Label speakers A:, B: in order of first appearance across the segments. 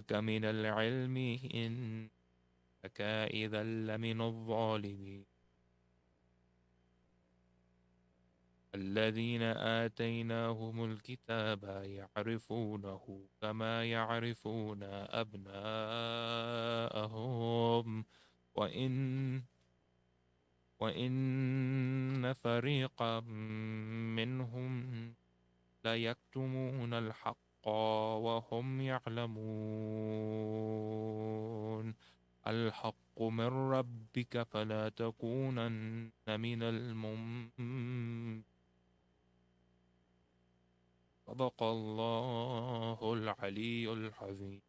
A: لك من العلم إنك إذا لمن الظالمين. الذين آتيناهم الكتاب يعرفونه كما يعرفون أبناءهم وإن فريقا منهم ليكتمون الحق وهم يعلمون. الحق من ربك فلا تكونن من صدق الله العلي العظيم.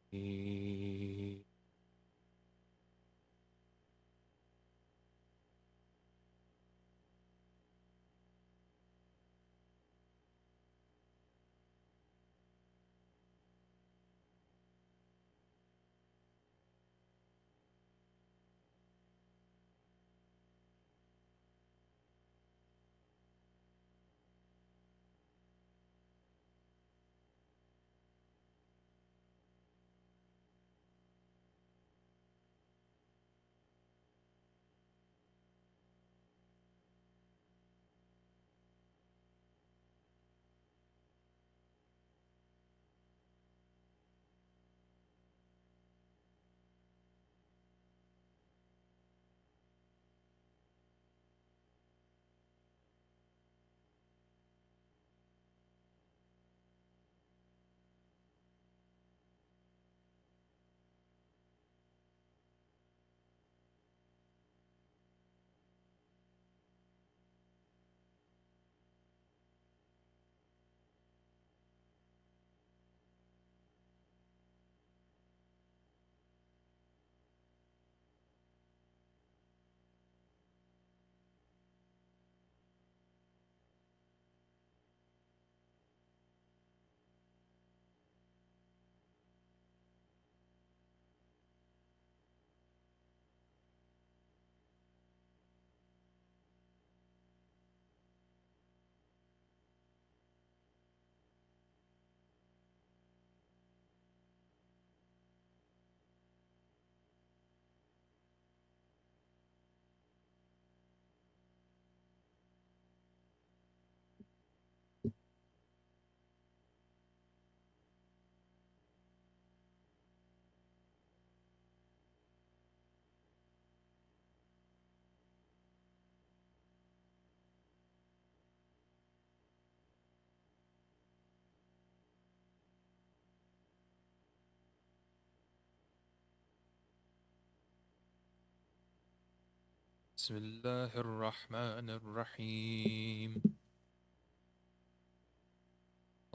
A: بسم الله الرحمن الرحيم.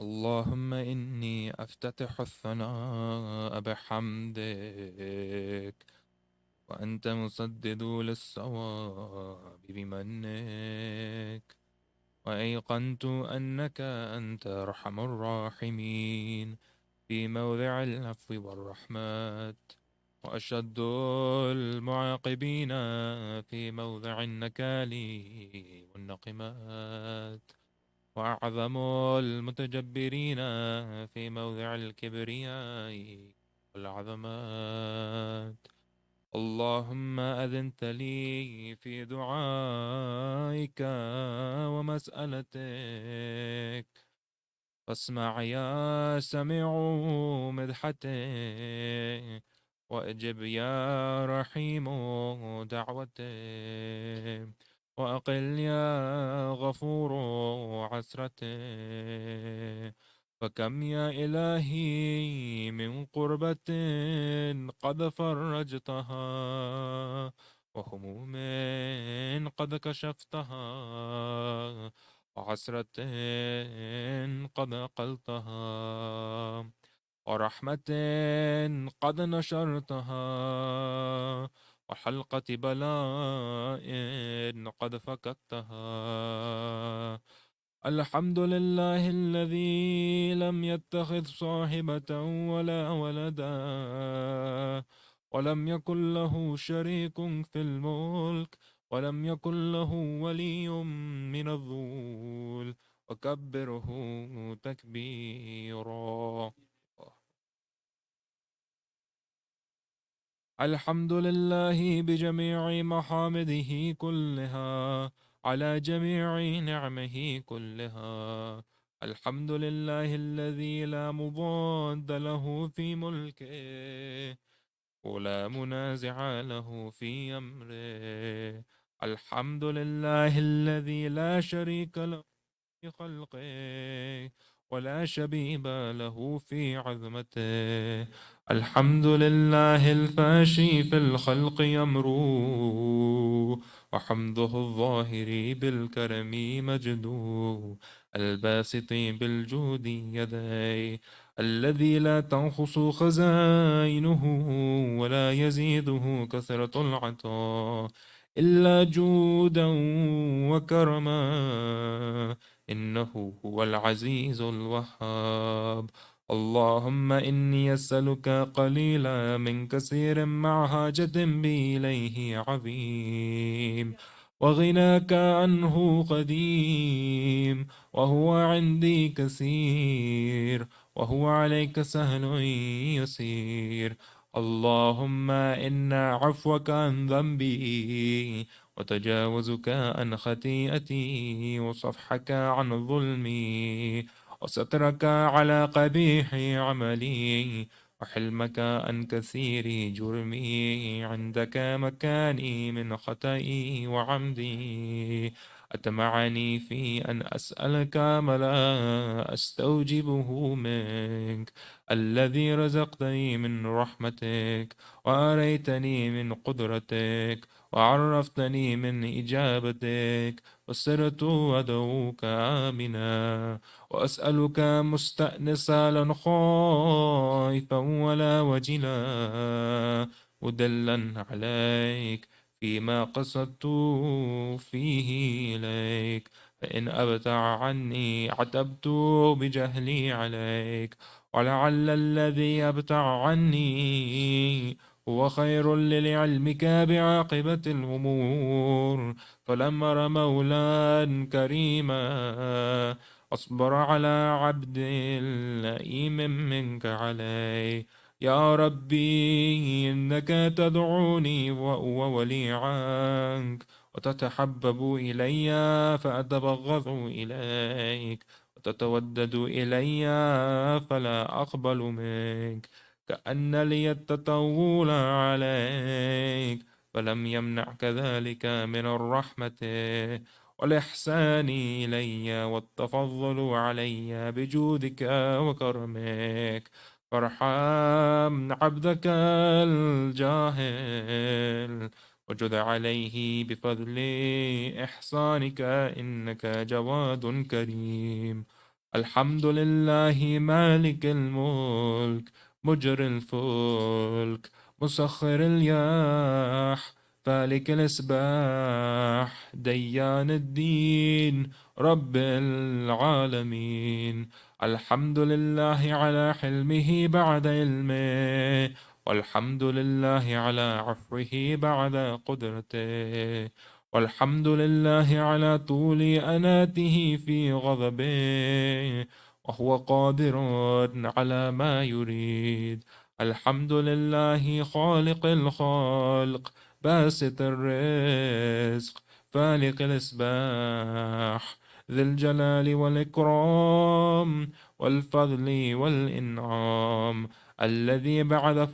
A: اللهم إني أفتتح الثناء بحمدك وأنت مسدد للصواب بمنك، وأيقنت أنك أنت أرحم الراحمين في موضع العفو والرحمة، وأشد المعاقبين في موضع النكال والنقمات، وأعظم المتجبرين في موضع الكبرياء والعظمات. اللهم أذنت لي في دعائك ومسألتك، فاسمع يا سميع مدحتي، وأجب يا رحيم دعوتي، وأقل يا غفور عسرتي. فكم يا إلهي من قربة قد فرجتها، وهموم قد كشفتها، وعسرة قد أقلتها، ورحمة قد نشرتها، وحلقة بلاء قد فككتها. الحمد لله الذي لم يتخذ صاحبة ولا ولدا، ولم يكن له شريك في الملك، ولم يكن له ولي من الذل، وكبره تكبيرا. الحمد لله بجميع محامده كلها، على جميع نعمه كلها. الحمد لله الذي لا مضاد له في ملكه، ولا منازع له في أمره. الحمد لله الذي لا شريك له في خلقه، ولا شبيب له في عظمته. الحمد لله الفاشي في الخلق يمرو، وحمده الظاهر بالكرم مجدو، الباسط بالجود يديه، الذي لا تنقص خزائنه ولا يزيده كثرة العطاء إلا جودا وكرما، إنه هو العزيز الوهاب. اللهم إني أسألك قليلا من كثير مع حاجة بي إليه عظيم، وغناك عنه قديم، وهو عندي كثير، وهو عليك سهل يسير. اللهم إن عفوك عن ذنبي، وتجاوزك عن خطيئتي، وصفحك عن ظلمي، وسترك على قبيح عملي، وحلمك عن كثير جرمي، عندك مكاني من خطئي وعمدي. أتمعني في أن أسألك ما لا أستوجبه منك، الذي رزقتني من رحمتك، وأريتني من قدرتك، وعرفتني من إجابتك، وصرت أدعوك آمنا، وأسألك مستأنسا لا خائفا ولا وجلا، مدلا عليك فيما قصدت فيه إليك. فإن أبتع عني عتبت بجهلي عليك، ولعل الذي يبتع عني هو خير لعلمك بعاقبة الأمور. فلما أر مولا كريما أصبر على عبد لئيم منك علي. يا ربي إنك تدعوني وأولي عنك، وتتحبب إلي فأتبغض إليك، وتتودد إلي فلا أقبل منك. كأن لي التطول عليك، فلم يمنعك ذلك من الرحمة والإحسان إلي والتفضل علي بجودك وكرمك. فارحم عبدك الجاهل، وجد عليه بفضل إحسانك، إنك جواد كريم. الحمد لله مالك الملك، مجري الفلك، مسخر الياح، فالك الإصباح، ديان الدين، رب العالمين. الحمد لله على حلمه بعد علمه، والحمد لله على عفوه بعد قدرته، والحمد لله على طول أناته في غضبه، وهو قادر على ما يريد. الحمد لله خالق الخلق، باسط الرزق، فالق الإصباح، ذي الجلال والإكرام والفضل والإنعام، الذي بعد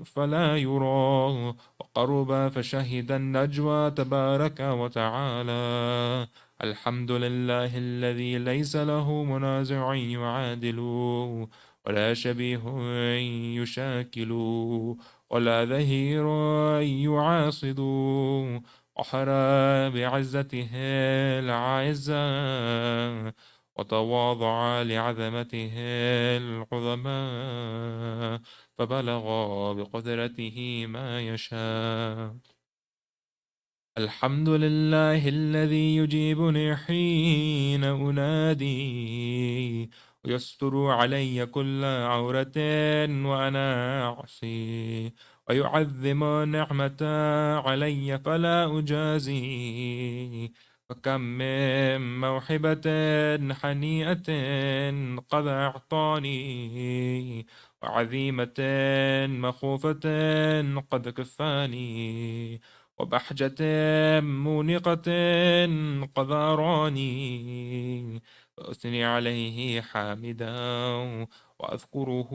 A: فلا يرى، وقرب فشهد النجوى تبارك وتعالى. الحمد لله الذي ليس له منازع يعادل، ولا شبيه يشاكل، ولا ظهير يعاصد، وحرى بعزته العزة، وتواضع لعظمته العظماء، فبلغ بقدرته ما يشاء. الحمد لله الذي يجيبني حين أنادي، ويستر علي كل عورة وأنا أعصي، ويعظم نعمة علي فلا أجازي. فكم من موحبة حنيئة قد أعطاني، وعزيمة مخوفة قد كفاني، وبحجة مونقة قد أراني، فأثني عليه حامدا وأذكره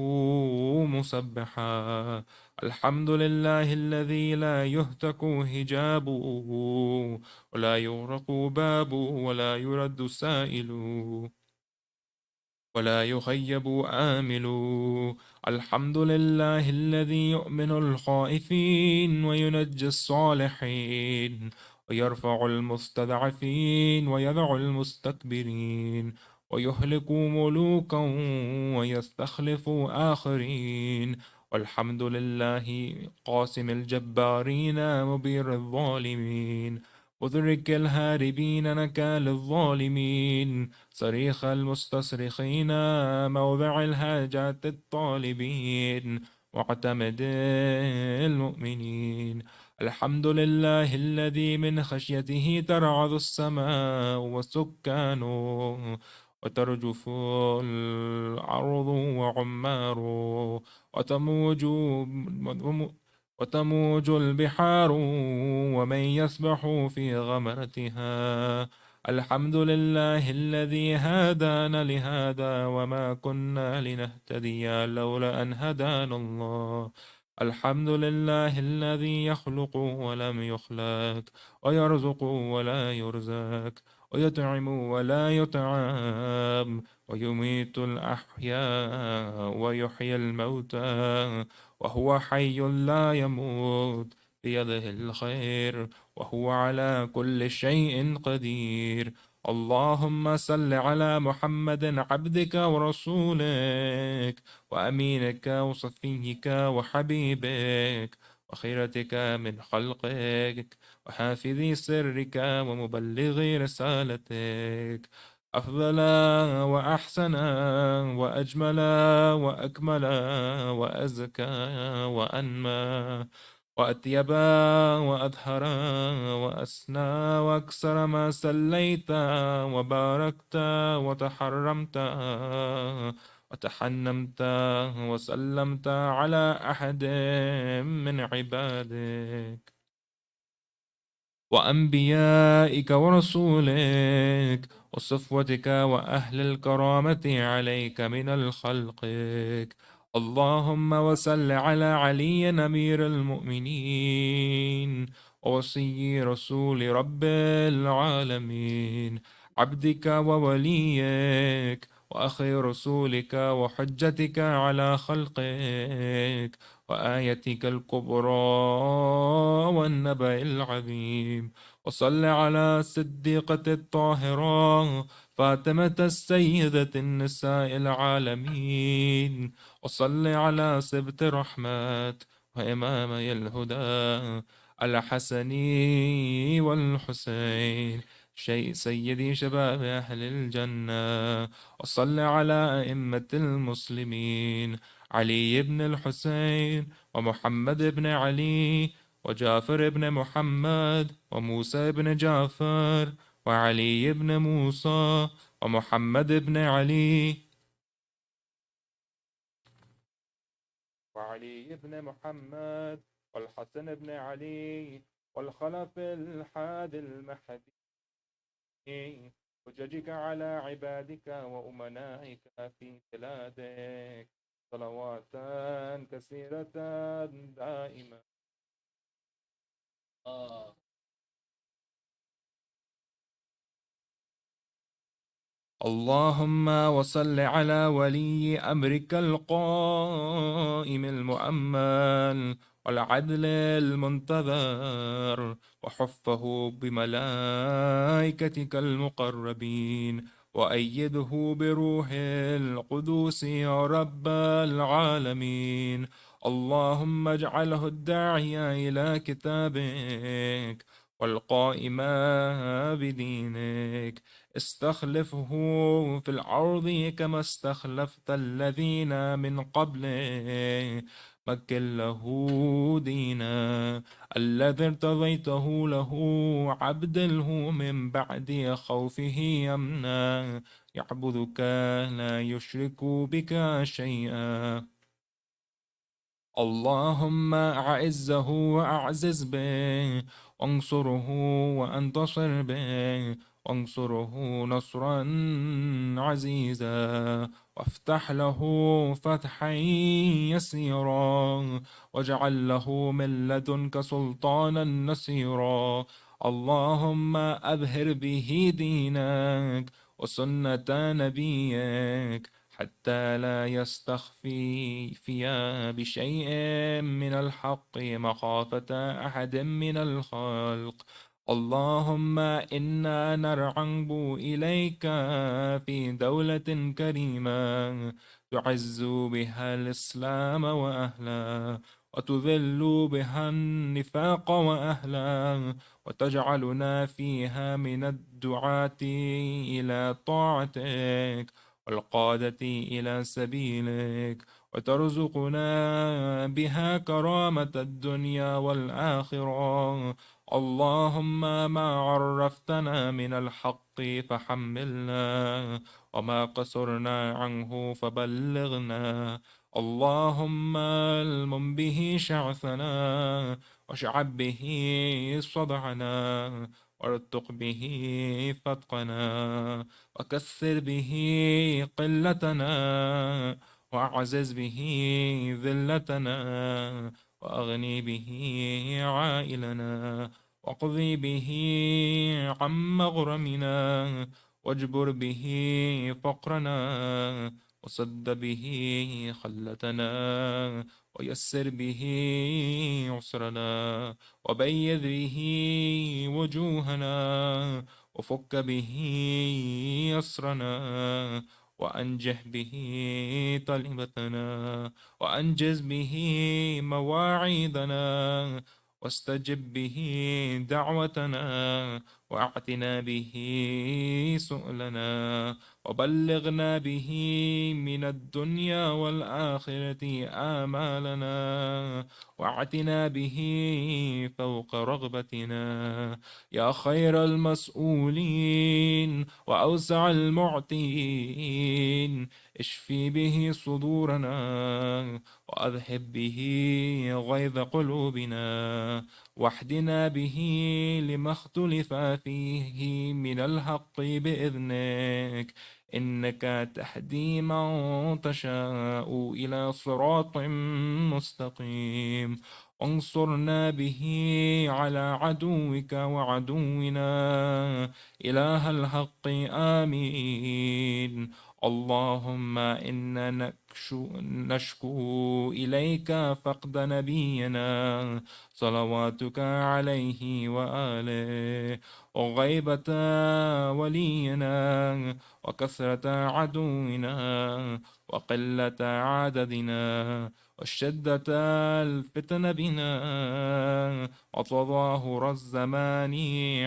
A: مسبحا. الحمد لله الذي لا يهتك هجابه، ولا يغرق بابه، ولا يرد سائل، ولا يخيب آمل. الحمد لله الذي يؤمن الخائفين وينجي الصالحين، ويرفع المستضعفين ويدع المستكبرين، ويهلك ملوكا ويستخلف آخرين. والحمد لله قاسم الجبارين مبير الظالمين، مدرك الهاربين نكال الظالمين، صريخ المستصرخين، موضع الهاجات الطالبين، معتمد المؤمنين. الحمد لله الذي من خشيته ترعد السماء والسكان، وترجف الأرض وعماره، وتموج البحار ومن يسبح في غمرتها. الحمد لله الذي هدانا لهذا وما كنا لنهتدي لولا أن هدانا الله. الحمد لله الذي يخلق ولم يخلق، ويرزق ولا يرزق، ويطعم ولا يطعم، ويميت الأحياء ويحيي الموتى، وهو حي لا يموت، بيده الخير، وهو على كل شيء قدير. اللهم صل على محمد عبدك ورسولك وأمينك وصفيك وحبيبك وخيرتك من خلقك وحافظي سرك ومبلغي رسالتك، أفضل وأحسن وأجمل وأكمل وأزكى وأنمى وأطيب وأطهر وأسنى وأكثر ما صليت وباركت وتحرمت وتحنمت وسلمت على أحد من عبادك وأنبيائك ورسولك وصفوتك وأهل الكرامة عليك من الخلقك. اللهم وصل على علي أمير المؤمنين ووصي رسول رب العالمين، عبدك ووليك وأخي رسولك وحجتك على خلقك وآيتك الكبرى والنبأ العظيم. وصل على الصديقة الطاهرة فاطمة السيدة النساء العالمين. وصل على سبط رحمة وإمامي الهدى الحسن والحسين سيدي شباب أهل الجنة. وصل على أئمة المسلمين علي بن الحسين ومحمد بن علي وجعفر بن محمد وموسى بن جعفر وعلي بن موسى ومحمد بن علي وعلي بن محمد والحسن بن علي والخلف الحادي المهدي، حججك على عبادك وأمنائك في بلادك صلوات كثيرة دائمة. اللهم وصل على ولي أمرك القائم المؤمل والعدل المنتظر، وحفه بملائكتك المقربين، وأيده بروح القدوس يا رب العالمين. اللهم اجعله الداعي إلى كتابك والقائم بدينك، استخلفه في الأرض كما استخلفت الذين من قبله، مكن له دينا الذي ارتضيته له، عبدله من بعد خوفه أمنا، يعبدك لا يشرك بك شيئا. اللهم أعزه وأعزز به، وانصره وانتصر به، وانصره نصرا عزيزا، وافتح له فتحا يسيرا، واجعل له من لدنك سلطانا نصيرا. اللهم أبهر به دينك وسنة نبيك، حتى لا يستخفي فيها بشيء من الحق مخافة أحد من الخلق. اللهم إنا نرغب إليك في دولة كريمة تعز بها الإسلام وأهله، وتذل بها النفاق وأهله، وتجعلنا فيها من الدعاة إلى طاعتك والقادة إلى سبيلك، وترزقنا بها كرامة الدنيا والآخرة. اللهم ما عرفتنا من الحق فحملنا، وما قصرنا عنه فبلغنا. اللهم المم به شعثنا، واشعب به صدعنا، وارتق به فتقنا، وكثر به قلتنا، وأعزز به ذلتنا، وأغني به عائلنا، واقضي به عن مغرمنا، واجبر به فقرنا، وسد به خلتنا، ويسر به عسرنا، وبيض به وجوهنا، وفك به يسرنا، وأنجح به طلبتنا، وأنجز به مواعيدنا، واستجب به دعوتنا، واعتنا به سؤلنا، وبلغنا به من الدنيا والآخرة آمالنا، واعتنا به فوق رغبتنا. يا خير المسؤولين وأوسع المعطين، اشفي به صدورنا، وأذهب به غيظ قلوبنا، واهدنا به لما اختلف فيه من الحق بإذنك، إنك تهدي من تشاء إلى صراط مستقيم. انصرنا به على عدوك وعدونا، إله الحق. آمين. اللهم إنا نشكو إليك فقد نبينا صلواتك عليه وآله، وغيبة ولينا، وكثرة عدونا، وقلة عددنا، وشدة الفتن بنا، وتظاهر الزمان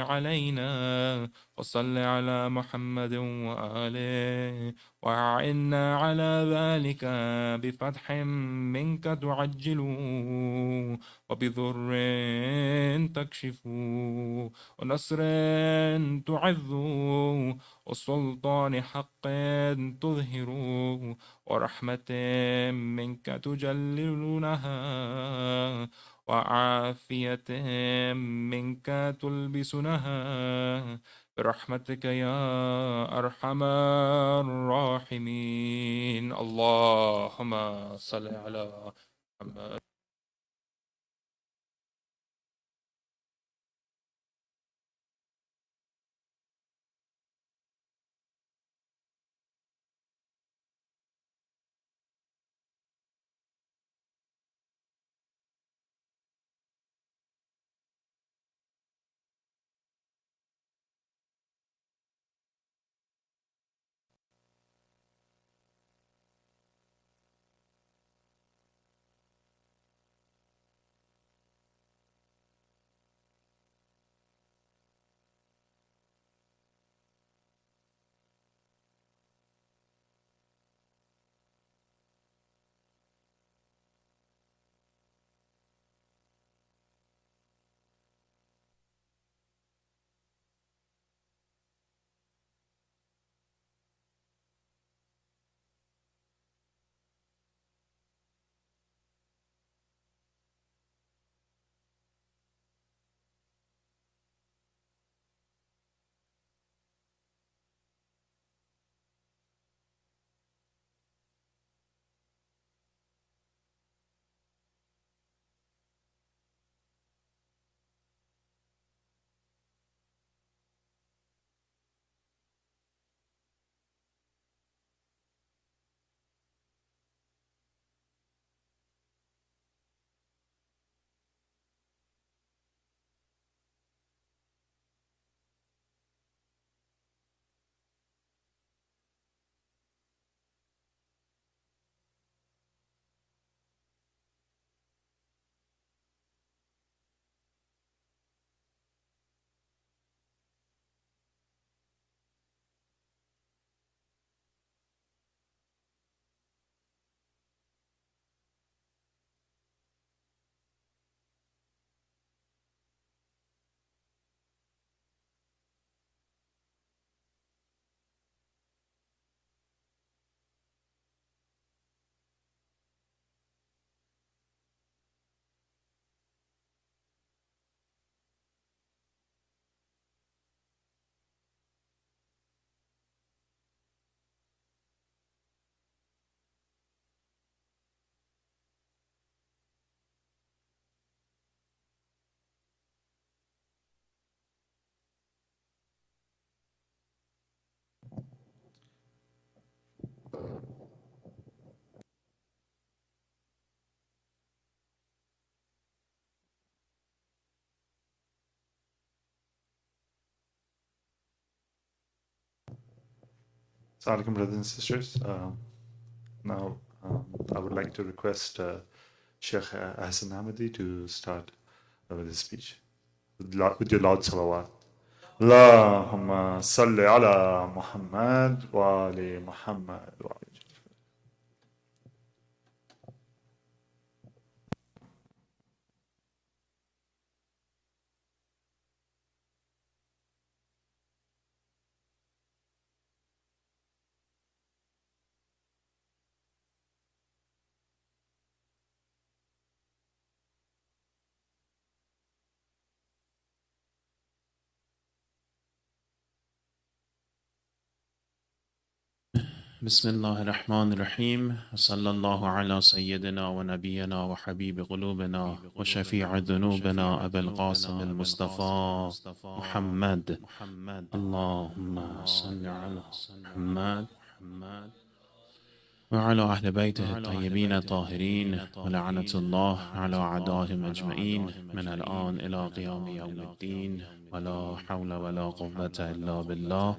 A: علينا. وصل على محمد وآله، وأعنا على ذلك بفتح منك تعجل، وبضر تكشف، ونصر تعذ، وسلطان حق تظهر، ورحمة منك تجللونها، وعافية منك تلبسنها، برحمتك يا أرحم الراحمين. اللهم صل على محمد.
B: Assalamu alaikum, brothers and sisters. Now, I would like to request Sheikh Ahsan Ahmadi to start with his speech with your loud salawat. Allahumma salli ala Muhammad wa ali Muhammad wa ali.
C: بسم الله الرحمن الرحيم صلى الله على سيدنا ونبينا وحبيب قلوبنا وشفيع ذنوبنا أبي القاسم المصطفى محمد اللهم صل على محمد وعلى أهل بيته الطيبين الطاهرين ولعنة الله على أعدائهم أجمعين من الآن إلى قيام يوم الدين ولا حول ولا قوة إلا بالله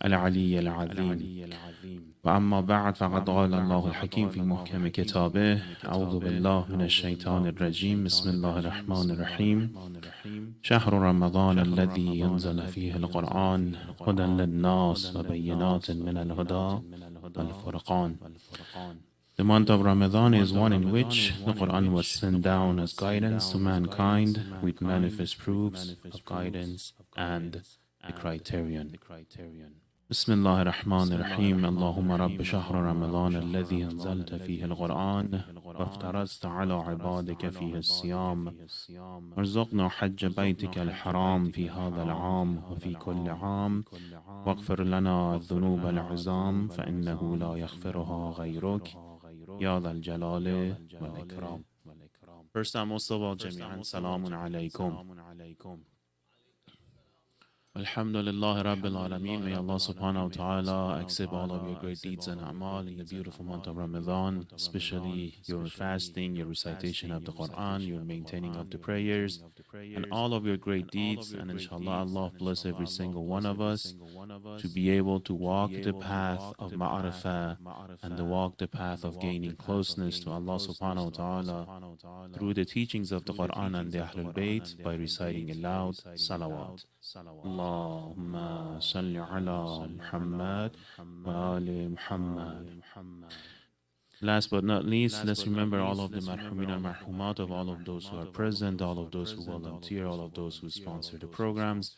C: العلي العظيم وأما بعد فقد قال الله الحكيم في محكم كتابه أعوذ بالله من الشيطان الرجيم بسم الله الرحمن الرحيم شهر رمضان الذي ينزل فيه القرآن هدى للناس وبينات من الهدى والفرقان. The month of Ramadan is one in which the Quran was sent down as guidance to mankind with manifest proofs of guidance and the criterion. بسم الله الرحمن الرحيم اللهم رب شهر رمضان الذي أنزلت فيه القرآن وافترضت على عبادك فيه الصيام وارزقنا حج بيتك الحرام في هذا العام وفي كل عام واغفر لنا الذنوب العظام فإنه لا يغفرها غيرك يا ذا الجلال والإكرام. First and most of all, جميعا سلام عليكم. Alhamdulillah Rabbil Alameen. May Allah subhanahu wa ta'ala accept all of your great deeds and amal in the beautiful month of Ramadan, especially your fasting, your recitation of the Quran, your maintaining of the prayers, and all of your great deeds. And inshallah, Allah bless every single one of us to be able to walk the path of ma'arifah and to walk the path of gaining closeness to Allah subhanahu wa ta'ala through the teachings of the Quran and the Ahlul Bayt by reciting aloud salawat. اللهم صل على محمد وآل محمد. Last but not least, let's remember all of the marhumin and marhumat of all of those who are present, all of those who volunteer, all of those who sponsor the programs.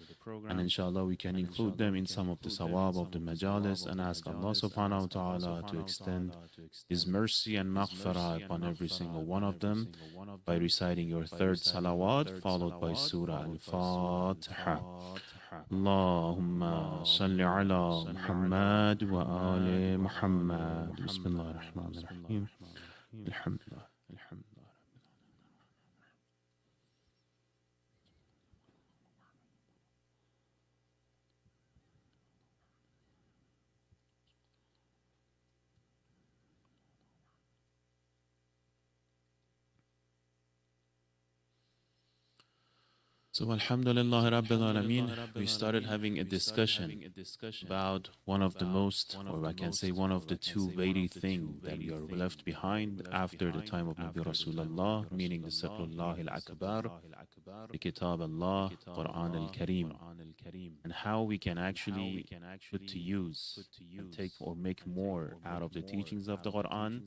C: And inshallah, we can include them in some of the sawab of the majalis and ask Allah subhanahu wa ta'ala to extend His mercy and maghfirah upon every single one of them by reciting your third salawat, followed by Surah Al-Fatiha. اللهم صل على محمد وآل محمد. بسم الله الرحمن الرحيم. الحمد لله. So Alhamdulillah Rabbil Alameen, we started having a discussion about one of the most, or I can say one of the two weighty things that we are left behind after the time of Nabi Rasulullah, meaning the Saqlullah al-Akbar, the Kitab Allah, Quran al-Kareem, and how we can actually put to use and take or make more out of the teachings of the Quran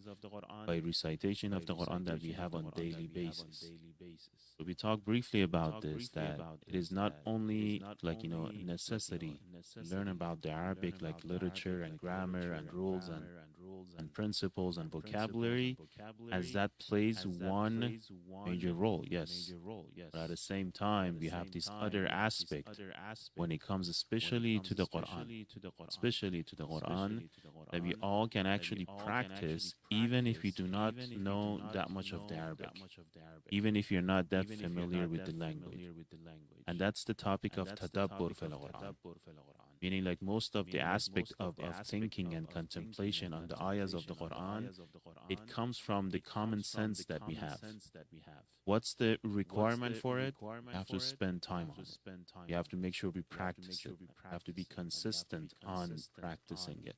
C: by recitation of the Quran that we have on daily basis. So we talked briefly about this, that it is not only like, a necessity to learn about the Arabic, like literature and grammar and rules and principles and vocabulary, as that plays one major role, yes. But at the same time, we have this other aspect when it comes especially to the Quran, that we all can actually practice even if we do not know that much of the Arabic, even if you're not that familiar with the language. And that's the topic of tadabbur fil Quran. meaning like most of the aspect of thinking and contemplation on the ayahs of the Quran, it comes from the common sense that we have. What's the requirement for it? You have to spend time on it. You have to make sure we practice it. You have to be consistent on practicing it.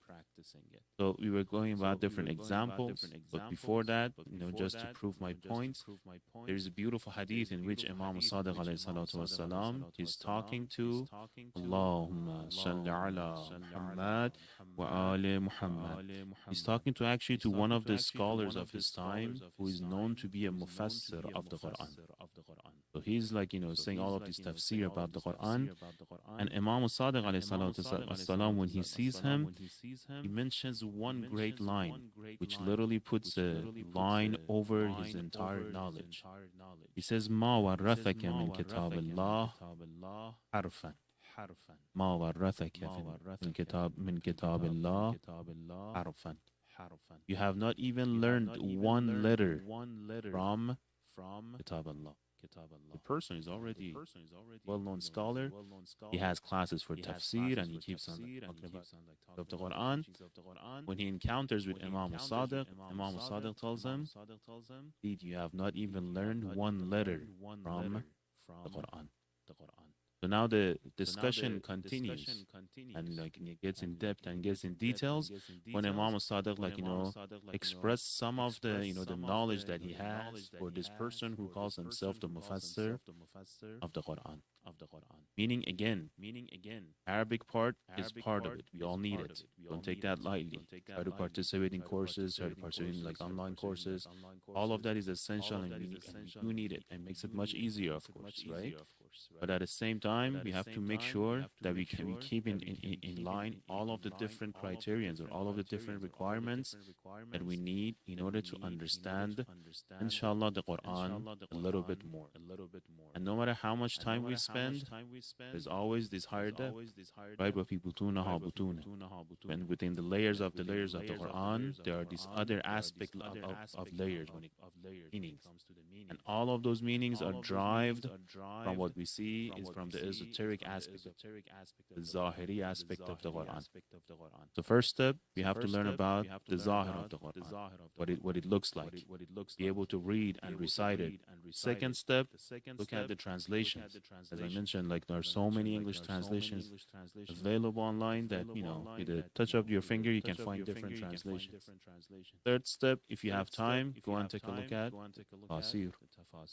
C: So we were going about different examples, but before that, just to prove my point, there's a beautiful hadith in which Imam Sadiq alayhi salatu wasalam is talking to Allahumma salli ala Muhammad wa ali Muhammad. He's talking to actually to one of the scholars of his time who is known to be a mufassir of the Quran. So he's like, saying all of this tafsir about the Quran. And Imam Sadiq alayhi salatu wasalam, when he sees him, he mentions one great line, which literally puts a line over his entire knowledge. He says, "Ma warathaka min kitab Allah harfan." Ma warathaka min kitab Allah harfan. You have not even learned one letter from kitab Allah. The person is already well-known scholar. He has classes for tafsir and he keeps on talking about the Quran. When he encounters with Imam Sadiq, Imam Sadiq tells him, "Indeed, you have not even learned one letter from the Quran." So now the discussion continues and it gets in depth and gets in details when Imam Sadiq express some of the the knowledge that he has for this person who calls himself the mufassir of the Quran. Meaning again, Arabic part is part of it. We all need it. Don't take that lightly. Try to participate in courses, try to participate in online courses. All of that is essential and we do need it and makes it much easier, of course, right? But at the same time, we have to make sure that we keep in line all of the different criterions or all of the different requirements that we need in order to understand, inshallah, the Quran a little bit more. And no matter how much time we spend, there's always this higher depth, right? And within the layers of the Quran, there are these other aspects of layers when it comes to the meanings. And all of those meanings are derived from what we see is from the esoteric aspect, the Zahiri aspect of the Quran. So first step, we have to learn about the Zahir of the Quran, what it looks like, be able to read and recite it. Second step, look at the translations. As I mentioned, there are so many English translations available online that, with a touch of your finger, you can find different translations. Third step, if you have time, go and take a look at Tafsir,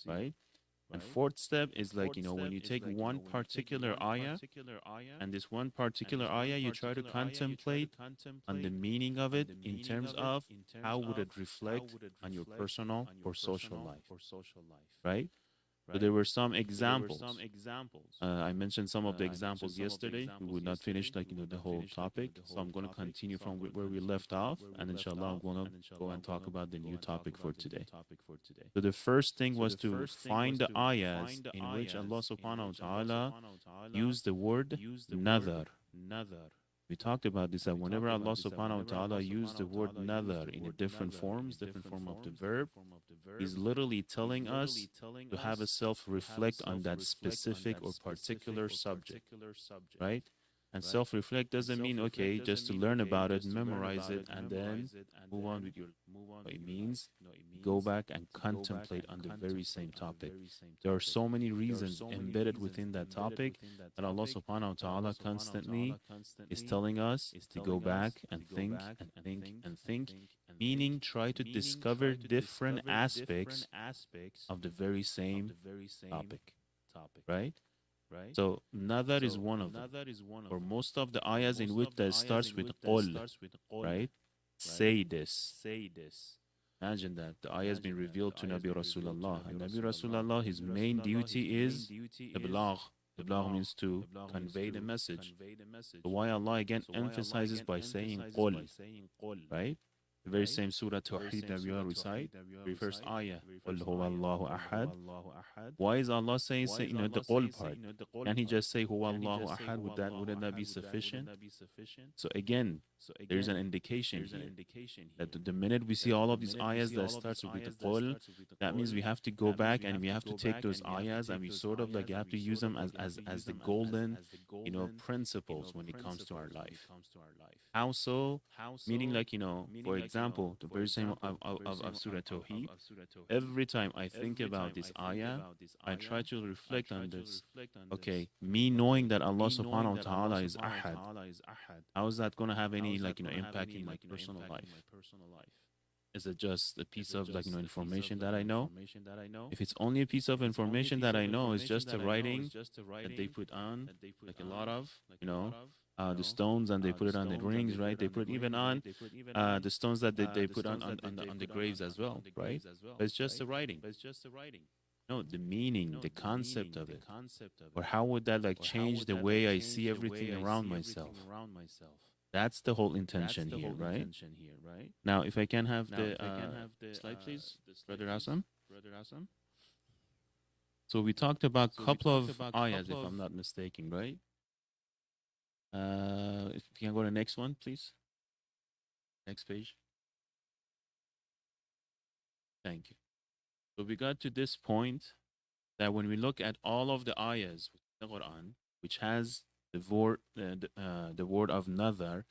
C: right? And fourth step is when you take one particular ayah, and this one particular ayah, you try to contemplate on the meaning of it in terms of how would it reflect on your personal or social life, right? So there were some examples. I mentioned some of the examples yesterday. We would not finish the whole topic. So I'm going to continue from where we left off. And inshallah, I'm going to go and talk about the new topic for today. So the first thing was to find the ayahs in which Allah subhanahu wa ta'ala used the word nadar. We talked about this, that whenever Allah subhanahu wa ta'ala used the word nadar in a different form of the verb, He's literally telling us to have a self-reflect on that specific or particular subject, right? And self-reflect doesn't mean, okay, just to learn about it, memorize it, and then move on with your... It means go back and contemplate on the very same topic. There are so many reasons embedded within that topic that Allah subhanahu wa ta'ala constantly is telling us to go back and think and think and think, meaning try to discover different aspects of the very same topic, right? So nadar is one of them. For most of the ayahs in which that starts with qul, right? Say this. Imagine that the ayah has been revealed to Nabi Rasulullah. And Nabi Rasulullah, his main duty is iblagh. Iblagh means to convey the message. So why Allah again emphasizes by saying qul, right? The very same Surah Tawheed that we all recite, very first ayah, قُلْ هُوَ اللَّهُ أَحَدٌ. Why is Allah saying, the qul part? Can He just say huwa Allahu ahad? Wouldn't that be sufficient? So again, there's an indication here that the minute we see all of these ayahs that starts with the qul, that means we have to go back and we have to take those ayahs and we sort of like have to use them as the golden, principles when it comes to our life. How so? Meaning, like, for example, the very same of Surah Tawheed. Every time I think about this ayah, I try to reflect on this. Okay, me knowing that Allah subhanahu wa ta'ala is ahad, how is that going to have any, like, impact in my personal life? Is it just a piece of, like, information that I know? If it's only a piece of information that I know, it's just a writing that they put on, like a lot of, the stones, and they put it on the rings, right? They put even on the stones that they put on the graves as well, right? But it's just a writing. No, the meaning, the concept of it, or how would that, like, change the way I see everything around myself? That's the whole intention here, right? Now, if I can have the slide, please, Brother Assam. So we talked about a couple of ayahs, if I'm not mistaken, right? If you can go to the next one, please. Next page. Thank you. So we got to this point that when we look at all of the ayahs in the Quran, which has the word of nazar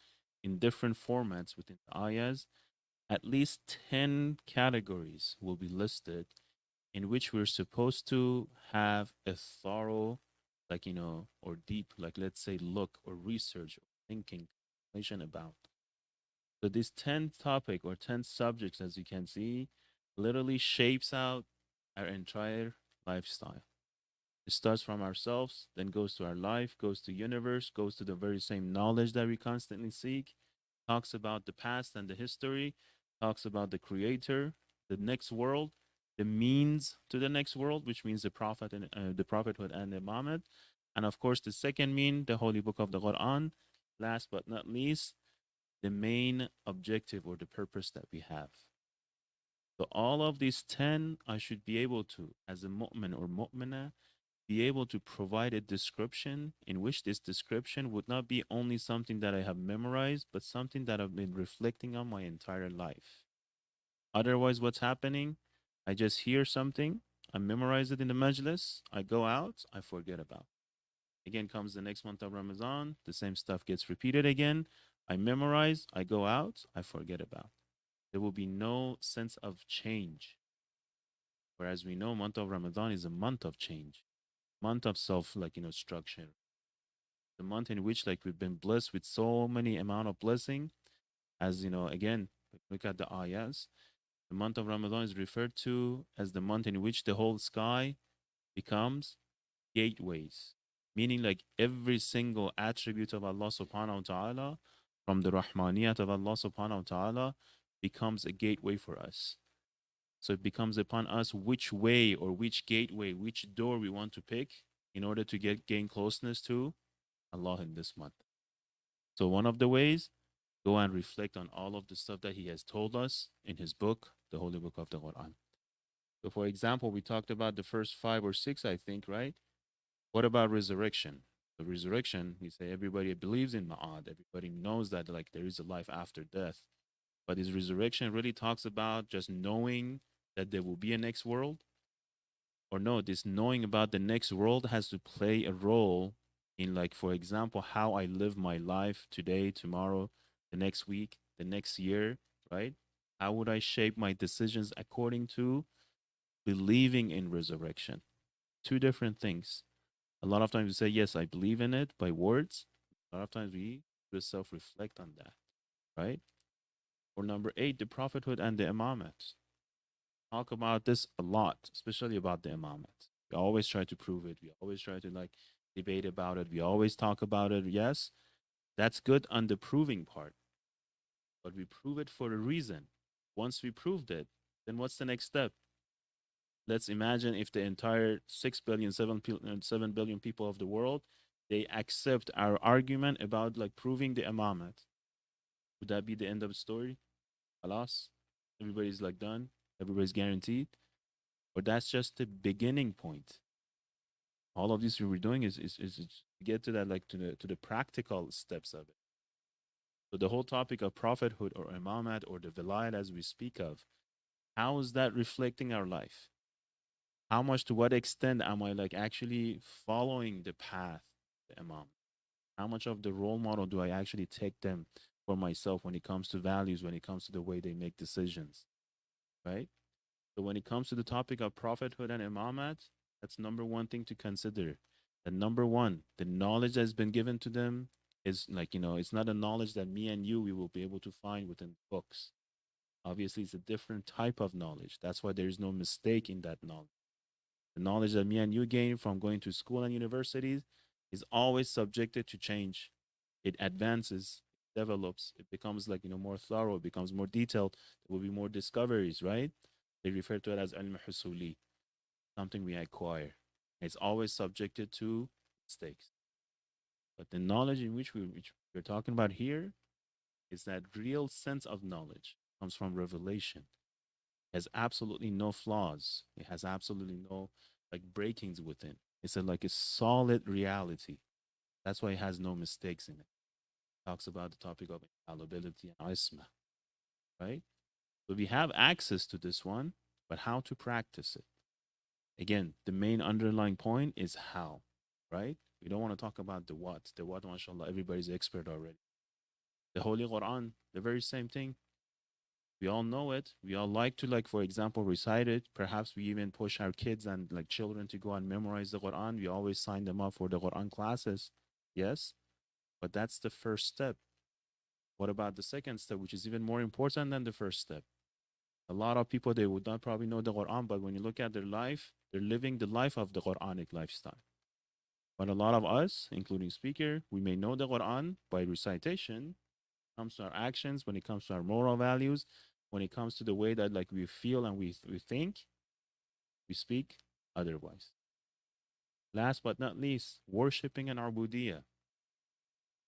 C: in different formats within the ayahs, at least 10 categories will be listed in which we're supposed to have a thorough, like, or deep, like, let's say, look or research or thinking information about. So this 10th topic or 10 subjects, as you can see, literally shapes out our entire lifestyle. It starts from ourselves, then goes to our life, goes to universe, goes to the very same knowledge that we constantly seek, talks about the past and the history, talks about the creator, the next world, the means to the next world, which means the prophet and the prophethood and the Muhammad, and of course the second mean, the holy book of the Quran. Last but not least, the main objective or the purpose that we have. So all of these 10, I should be able to, as a mu'min or mu'mina, be able to provide a description in which this description would not be only something that I have memorized, but something that I've been reflecting on my entire life. Otherwise, what's happening? I just hear something, I memorize it in the majlis, I go out, I forget about it. Again comes the next month of Ramadan, the same stuff gets repeated again. I memorize, I go out, I forget about it. There will be no sense of change. Whereas we know month of Ramadan is a month of change, month of self, like, structure. The month in which, like, we've been blessed with so many amount of blessing. As again, look at the ayahs. The month of Ramadan is referred to as the month in which the whole sky becomes gateways, meaning, like, every single attribute of Allah subhanahu wa ta'ala, from the Rahmaniyat of Allah subhanahu wa ta'ala, becomes a gateway for us. So it becomes upon us which way or which gateway, which door we want to pick in order to gain closeness to Allah in this month. So one of the ways, go and reflect on all of the stuff that He has told us in His book, the Holy Book of the Quran. So for example, we talked about the first 5 or 6, I think, right? What about resurrection? The resurrection, we say everybody believes in Ma'ad. Everybody knows that, like, there is a life after death. But is resurrection really talks about just knowing that there will be a next world? Or no, this knowing about the next world has to play a role in, like, for example, how I live my life today, tomorrow, the next week, the next year, right? How would I shape my decisions according to believing in resurrection? Two different things. A lot of times we say, yes, I believe in it by words. A lot of times we just self-reflect on that, right? Or number 8, the prophethood and the imamate. Talk about this a lot, especially about the imamate. We always try to prove it. We always try to, like, debate about it. We always talk about it. Yes, that's good on the proving part. But we prove it for a reason. Once we proved it, then what's the next step? Let's imagine if the entire 7 billion people of the world, they accept our argument about, like, proving the imamate. Would that be the end of the story? Alas, everybody's like done, everybody's guaranteed, or that's just the beginning point. All of this we were doing is to get to that, like to the practical steps of it. So the whole topic of prophethood or imamat or the vilayat as we speak of, how is that reflecting our life? How much, to what extent am I like actually following the path, the imam? How much of the role model do I actually take them for myself when it comes to values, when it comes to the way they make decisions, right? So when it comes to the topic of prophethood and imamat, that's number one thing to consider. The number one, the knowledge that's been given to them is like, it's not a knowledge that me and you we will be able to find within books. Obviously, it's a different type of knowledge. That's why there's no mistake in that knowledge. The knowledge that me and you gain from going to school and universities is always subjected to change. It advances, develops, it becomes like, more thorough, it becomes more detailed. There will be more discoveries, right? They refer to it as ilm husuli, something we acquire. It's always subjected to mistakes. But the knowledge in which we're talking about here is that real sense of knowledge comes from revelation. It has absolutely no flaws. It has absolutely no like breakings within. It's like a solid reality. That's why it has no mistakes in it. It talks about the topic of infallibility and isma, right? So we have access to this one, but how to practice it? Again, the main underlying point is how, right? We don't want to talk about the what. The what, mashallah, everybody's expert already. The Holy Quran, the very same thing. We all know it. We all like to, like, for example, recite it. Perhaps we even push our kids and like children to go and memorize the Quran. We always sign them up for the Quran classes. Yes, but that's the first step. What about the second step, which is even more important than the first step? A lot of people, they would not probably know the Quran, but when you look at their life, they're living the life of the Quranic lifestyle. But a lot of us, including speaker, we may know the Quran by recitation. When it comes to our actions, when it comes to our moral values, when it comes to the way that like we feel and we think, we speak otherwise. Last but not least, worshiping and ubudiyah.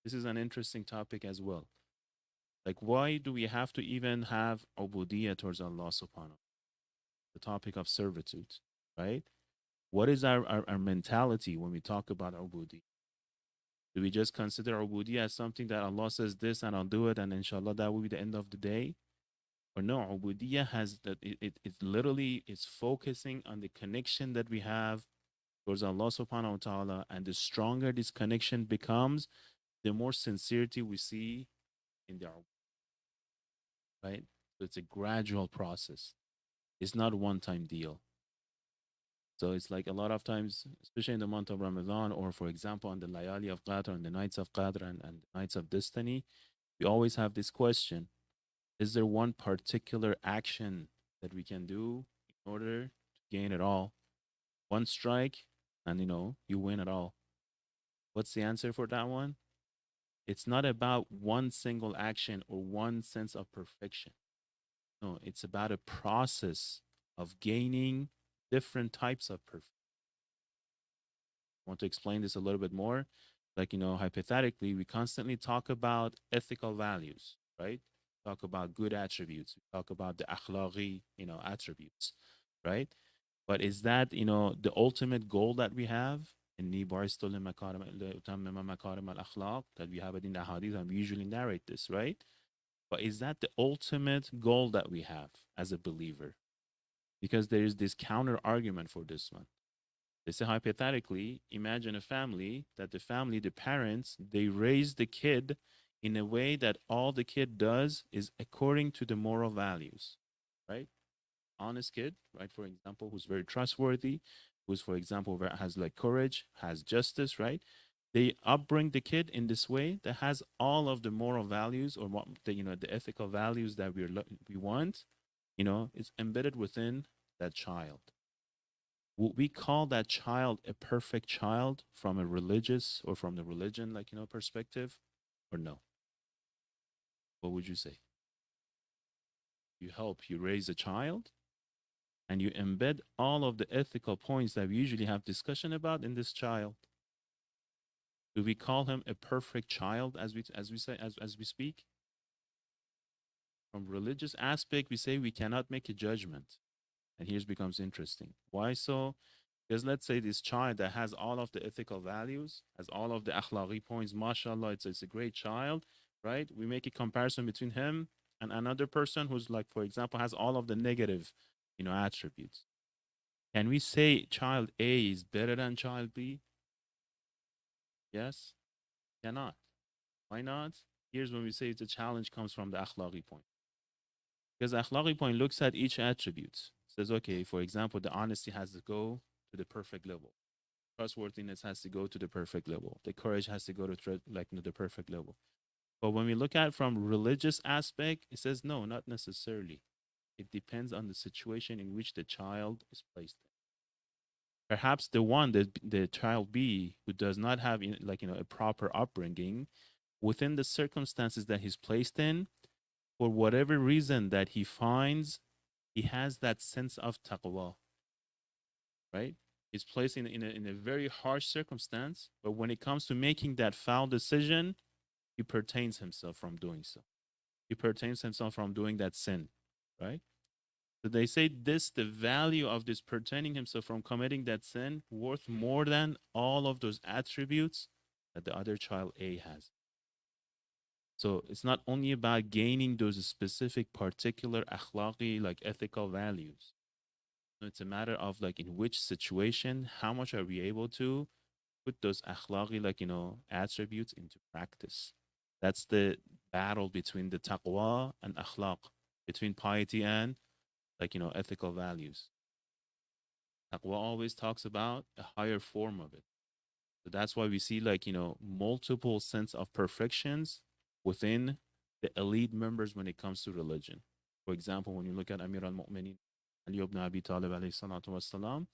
C: This is an interesting topic as well. Like, why do we have to even have ubudiyah towards Allah subhanahu? The topic of servitude, right? What is our mentality when we talk about ubudiyah? Do we just consider ubudiyah as something that Allah says this and I'll do it and inshallah that will be the end of the day? Or no, ubudiyah has that it literally is focusing on the connection that we have towards Allah subhanahu wa ta'ala, and the stronger this connection becomes, the more sincerity we see in the right? So it's a gradual process. It's not a one-time deal. So it's like a lot of times, especially in the month of Ramadan, or for example, on the Layali of Qadr and the nights of Qadr and nights of destiny, we always have this question: is there one particular action that we can do in order to gain it all? One strike, and you win it all. What's the answer for that one? It's not about one single action or one sense of perfection. No, it's about a process of gaining different types of perfection. I want to explain this a little bit more. Like, hypothetically, we constantly talk about ethical values, right? Talk about good attributes. We talk about the akhlaqi, attributes, right? But is that, the ultimate goal that we have? إني بعثت لأتمم مكارم الأخلاق, that we have it in the hadith, and we usually narrate this, right? But is that the ultimate goal that we have as a believer? Because there is this counter argument for this one. They say, hypothetically, imagine a family that the parents, they raise the kid in a way that all the kid does is according to the moral values, right? Honest kid, right? For example, who's very trustworthy, who's, for example, has like courage, has justice, right? They upbring the kid in this way that has all of the moral values, or what the ethical values that we want, it's embedded within that child. Would we call that child a perfect child from a religious or from the religion, perspective, or no? What would you say? You raise a child and you embed all of the ethical points that we usually have discussion about in this child. Do we call him a perfect child as we say as we speak? From religious aspect, we say we cannot make a judgment. And here's becomes interesting. Why so? Because let's say this child that has all of the ethical values, has all of the akhlaqi points, mashallah, it's a great child, right? We make a comparison between him and another person who's like, for example, has all of the negative, attributes. Can we say child A is better than child B? Yes? Cannot. Why not? Here's when we say the challenge comes from the akhlaqi point. Because the akhlaqi point looks at each attribute. Says, okay, for example, the honesty has to go to the perfect level. Trustworthiness has to go to the perfect level. The courage has to go to the perfect level. But when we look at it from religious aspect, it says no, not necessarily. It depends on the situation in which the child is placed in. Perhaps the one that the child B who does not have a proper upbringing within the circumstances that he's placed in, for whatever reason that he finds, he has that sense of taqwa, right? He's placed in a very harsh circumstance, but when it comes to making that foul decision, he pertains himself from doing so. He pertains himself from doing that sin, right? So they say this, the value of this pertaining himself from committing that sin, worth more than all of those attributes that the other child A has. So it's not only about gaining those specific particular akhlaqi, like ethical values. It's a matter of in which situation, how much are we able to put those akhlaqi, attributes into practice. That's the battle between the taqwa and akhlaq, between piety and ethical values. Taqwa always talks about a higher form of it. So that's why we see multiple sense of perfections within the elite members when it comes to religion. For example, when you look at Amir al-Mu'minin, Ali ibn Abi Talib alayhi salatu wassalam,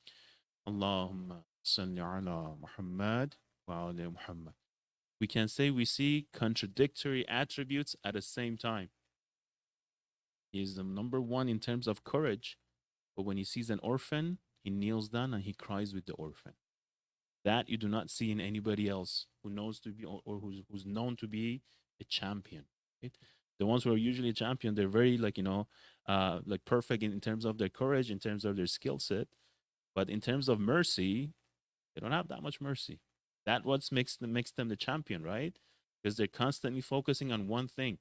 C: Allahumma salli ala Muhammad wa ala Muhammad. We can say we see contradictory attributes at the same time. He is the number one in terms of courage, but when he sees an orphan, he kneels down and he cries with the orphan. That you do not see in anybody else who knows to be or who's known to be a champion. Right? The ones who are usually a champion, they're very perfect in terms of their courage, in terms of their skill set, but in terms of mercy, they don't have that much mercy. That what makes them the champion, right? Because they're constantly focusing on one thing.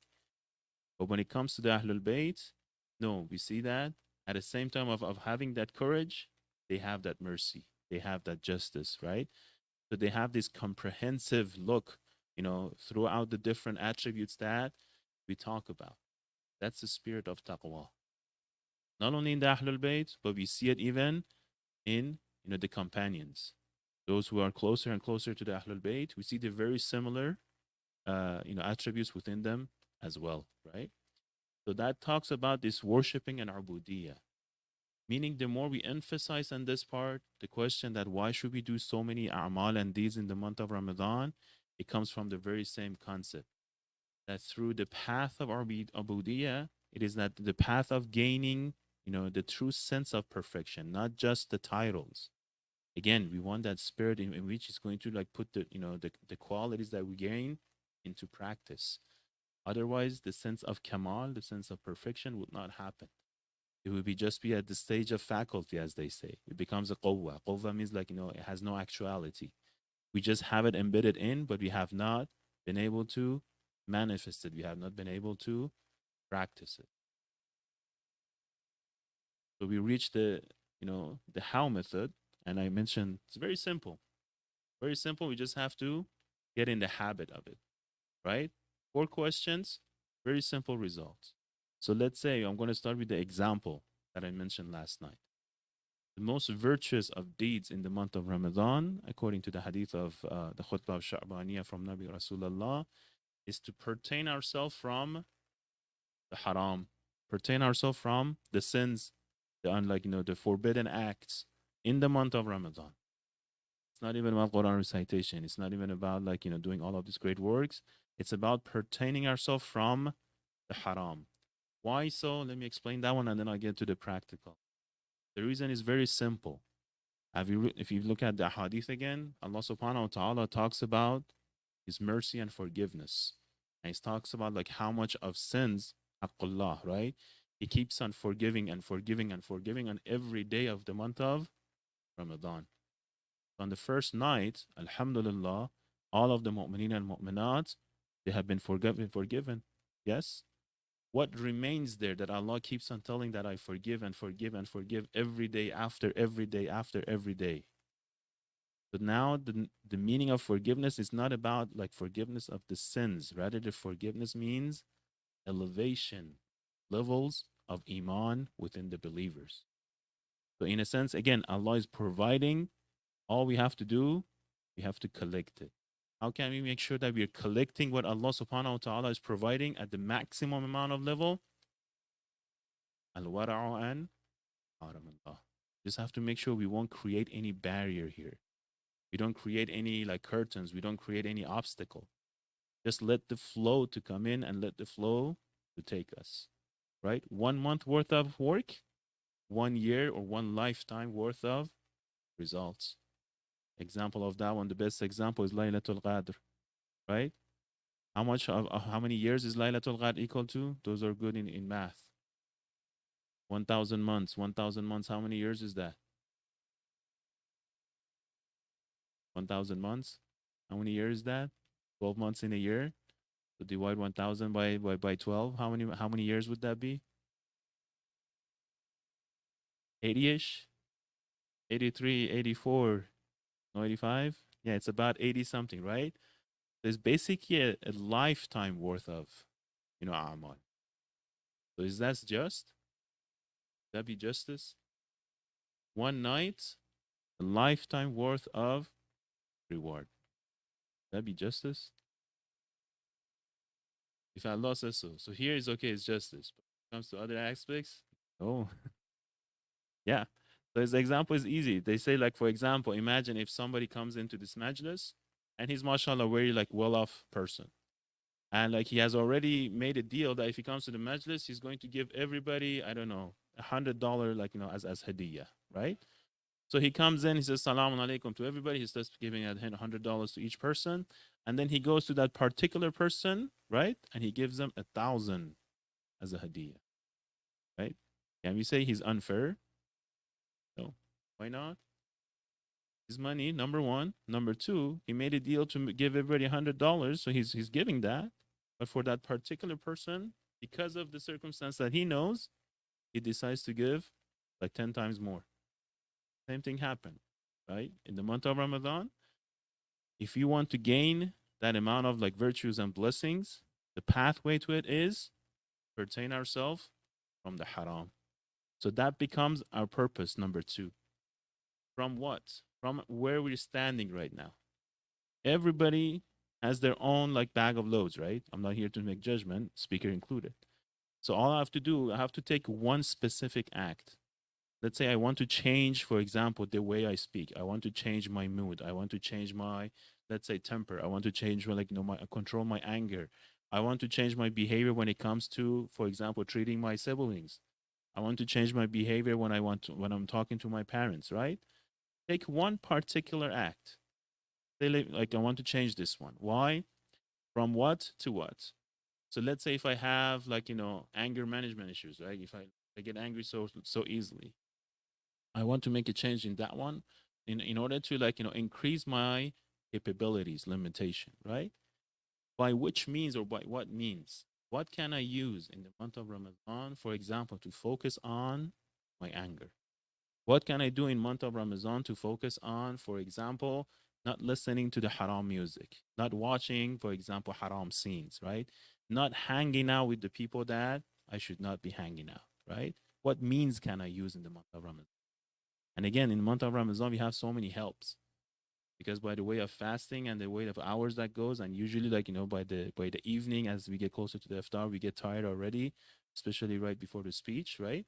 C: But when it comes to the Ahlul Bayt, no, we see that at the same time of having that courage, they have that mercy, they have that justice, right? So they have this comprehensive look, throughout the different attributes that we talk about. That's the spirit of taqwa. Not only in the Ahlul Bayt, but we see it even in the companions. Those who are closer and closer to the Ahlul Bayt, we see the very similar attributes within them as well, right? So that talks about this worshiping and ubudiyah. Meaning the more we emphasize on this part, the question that why should we do so many a'mal and deeds in the month of Ramadan, it comes from the very same concept. That through the path of our ubudiyah, it is that the path of gaining, the true sense of perfection, not just the titles. Again, we want that spirit in which is going to put the qualities that we gain into practice. Otherwise, the sense of kamal, the sense of perfection would not happen. It would just be at the stage of faculty, as they say. It becomes a qawwa. Qawwa means it has no actuality. We just have it embedded in, but we have not been able to manifest it. We have not been able to practice it. So we reach the how method, and I mentioned it's very simple. Very simple. We just have to get in the habit of it, right? 4 questions, very simple results. So let's say I'm going to start with the example that I mentioned last night. The most virtuous of deeds in the month of Ramadan, according to the hadith of the khutbah of Sha'baniyah from Nabi Rasulullah, is to pertain ourselves from the haram, pertain ourselves from the sins, the forbidden acts in the month of Ramadan. It's not even about Quran recitation. It's not even about doing all of these great works. It's about pertaining ourselves from the haram. Why so? Let me explain that one and then I'll get to the practical. The reason is very simple. If you look at the hadith again, Allah subhanahu wa ta'ala talks about His mercy and forgiveness. And He talks about how much of sins Haqqullah, right? He keeps on forgiving and forgiving and forgiving on every day of the month of Ramadan. On the first night, Alhamdulillah, all of the mu'mineen and mu'minat, they have been forgiven. Yes? What remains there that Allah keeps on telling that I forgive and forgive and forgive every day after every day after every day? But now the meaning of forgiveness is not about like forgiveness of the sins. Rather, the forgiveness means elevation, levels of iman within the believers. So in a sense, again, Allah is providing. All we have to do, we have to collect it. How can we make sure that we are collecting what Allah subhanahu wa ta'ala is providing at the maximum amount of level? Al-wara'u and Allah. Just have to make sure we won't create any barrier here. We don't create any like curtains. We don't create any obstacle. Just let the flow to come in and let the flow to take us. Right? 1 month worth of work, 1 year or 1 lifetime worth of results. Example of that one, the best example is Laylatul Qadr, right? How many years is Laylatul Qadr equal to? Those are good in math. 1,000 months. 1,000 months, how many years is that? 1,000 months. How many years is that? 12 months in a year. So divide 1,000 by 12. How many years would that be? 80-ish? 83, 84, no 85? Yeah, it's about 80 something, right? There's basically a lifetime worth of, amal. So is that just? Would that be justice? One night, a lifetime worth of reward. Would that be justice? If Allah says so. So here is okay, it's justice. But when it comes to other aspects, oh, yeah. So his example is easy. They say, like, for example, imagine if somebody comes into this majlis and he's, mashallah, very like well-off person. And like he has already made a deal that if he comes to the majlis, he's going to give everybody, I don't know, $100, like, as hadiyah, right? So he comes in, he says, Salaam alaikum to everybody. He starts giving $100 to each person. And then he goes to that particular person, right? And he gives them 1,000 as a hadiyah, right? Can we say he's unfair? No. Why not? His money, number one. Number two, he made a deal to give everybody $100. So he's giving that. But for that particular person, because of the circumstance that he knows, he decides to give like 10 times more. Same thing happened, right? In the month of Ramadan, if you want to gain that amount of like virtues and blessings, the pathway to it is pertain ourselves from the haram. So that becomes our purpose, number two. From what? From where we're standing right now. Everybody has their own like bag of loads, right? I'm not here to make judgment, speaker included. So all I have to do, I have to take one specific act. Let's say I want to change, for example, the way I speak. I want to change my mood. I want to change my, let's say, temper. I want to change my control my anger. I want to change my behavior when it comes to, for example, treating my siblings. I want to change my behavior when I'm talking to my parents, right? Take one particular act. Say like I want to change this one. Why? From what to what? So let's say if I have like, anger management issues, right? If I get angry so easily, I want to make a change in that one in order to like, increase my capabilities, limitation, right? By which means or by what means? What can I use in the month of Ramadan, for example, to focus on my anger? What can I do in month of Ramadan to focus on, for example, not listening to the haram music, not watching, for example, haram scenes, right? Not hanging out with the people that I should not be hanging out, right? What means can I use in the month of Ramadan? And again, in the month of Ramadan, we have so many helps because by the way of fasting and the way of hours that goes, and usually like, by the evening, as we get closer to the iftar, we get tired already, especially right before the speech, right?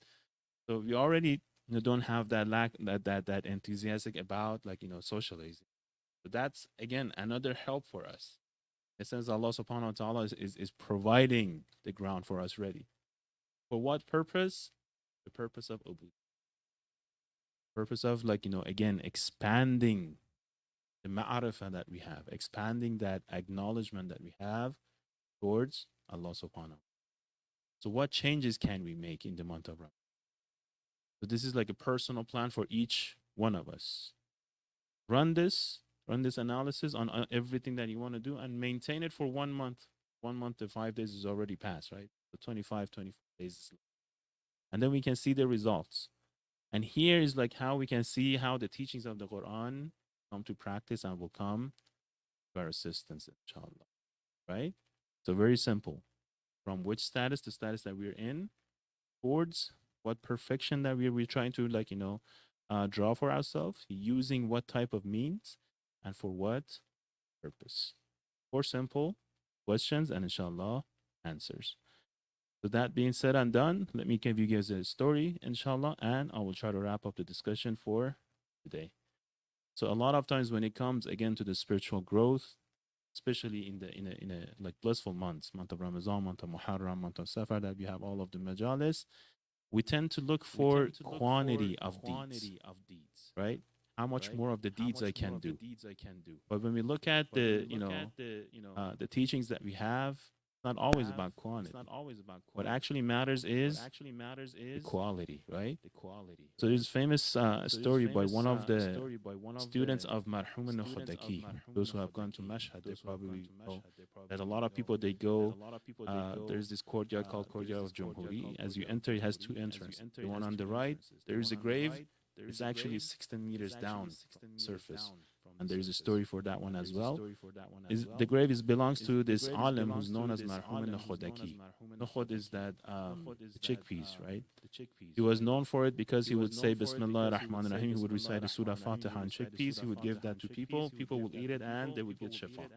C: So we already don't have that that enthusiastic about like, socializing. So that's again another help for us. It says Allah subhanahu wa ta'ala is providing the ground for us ready. For what purpose? The purpose of obedience. Purpose of like, again, expanding the ma'arifah that we have, expanding that acknowledgement that we have towards Allah subhanahu. So what changes can we make in the month of Ramadan? So this is like a personal plan for each one of us. Run this analysis on everything that you want to do and maintain it for 1 month. 1 month to 5 days is already passed, right? So 24 days. And then we can see the results. And here is like how we can see how the teachings of the Quran come to practice and will come to our assistance, inshallah. Right? So very simple. From which status, the status that we're in, towards what perfection that we're trying to draw for ourselves, using what type of means, and for what purpose. 4 simple questions and inshallah answers. So that being said and done, let me give you guys a story, inshallah, and I will try to wrap up the discussion for today. So a lot of times when it comes again to the spiritual growth, especially in a like blissful months, month of Ramadan, month of Muharram, month of Safar, that we have all of the majalis, we tend to look for quantity of deeds, right? How much more of the deeds I can do. But when we look at the teachings that we have, it's not always about quantity. What actually matters is the quality, right? So there's a famous story by one of the students of Marhum al-Khodaki. Those who have gone to Mashhad, they probably know that a lot of people, they go, there's this courtyard called Courtyard of Jumhuri. As you enter, it has 2 entrances. The one on the right, there is a grave. It's actually 16 meters down from the surface. And there is a story for that one as well. The grave belongs to this alim who's known as Marhum al-Khodaki. Nukhod is that the chickpeas, right? He was known for it because he would say Bismillah ar-Rahman ar-Rahim. He would recite the Surah Fatiha on chickpeas. He would give that to people. People would eat it and they would get shifa.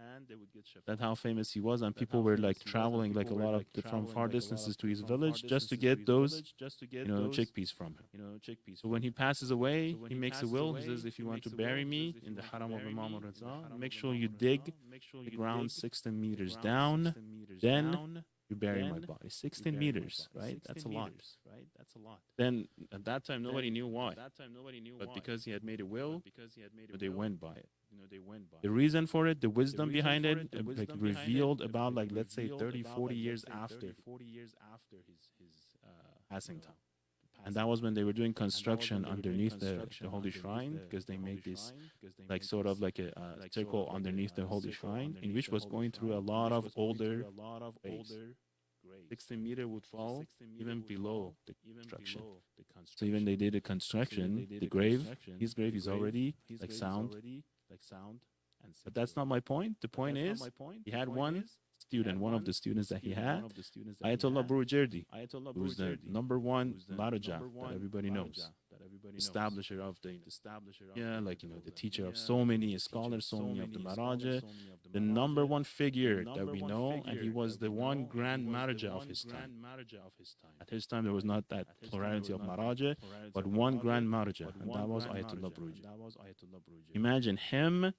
C: That's how famous he was. And people were like traveling like a lot of from far distances to his village just to get those chickpeas from him. So when he passes away, he makes a will. He says, if you want to bury me in the haram of Imam al-Raza, make sure you dig the ground 16 meters down, then you bury my body. 16 meters, right? That's a lot. Then at that time, nobody knew why. But because he had made a will, they went by it. The reason for it, the wisdom behind it, like revealed about like, let's say 30, 40 years after his passing time. And that was when they were doing construction underneath the holy shrine, because they made this like sort of like a circle underneath the holy shrine, in which was going through a lot of older graves. 16 meter would fall even below the construction. So even they did the construction, the grave, his grave is already like sound. But that's not my point. The point is, he had one student, one of the students that he had, Ayatollah Burujerdi, who was the number 1 Maraja that everybody knows, establisher of the the teacher of so many scholars, so many of the Maraja, the number 1 figure that we know, and he was the one grand Maraja of his time. At his time, there was not that plurality of Maraja, but one grand Maraja, and that was Ayatollah Burujerdi. Imagine him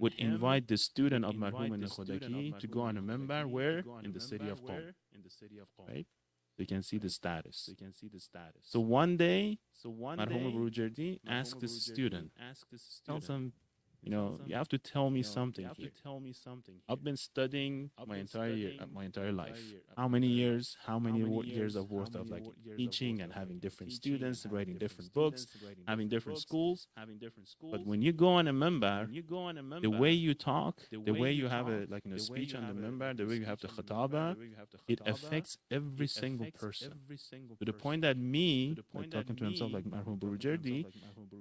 C: would invite the student of Marhum al-Khodaki to go on a member where? In the city of Qom. Right? So you can see the status. So one day, Marhum al-Burujerdi asked this student, tells him, you have to tell me something here. I've been studying my entire life. How many years? How many years of worth of like teaching and having different students, writing different books, having different schools. But when you go on a member, the way you talk, the way you have a speech on the member, the way you have the khataba, it affects every single person. To the point that me, like talking to himself like Marhum Burujerdi,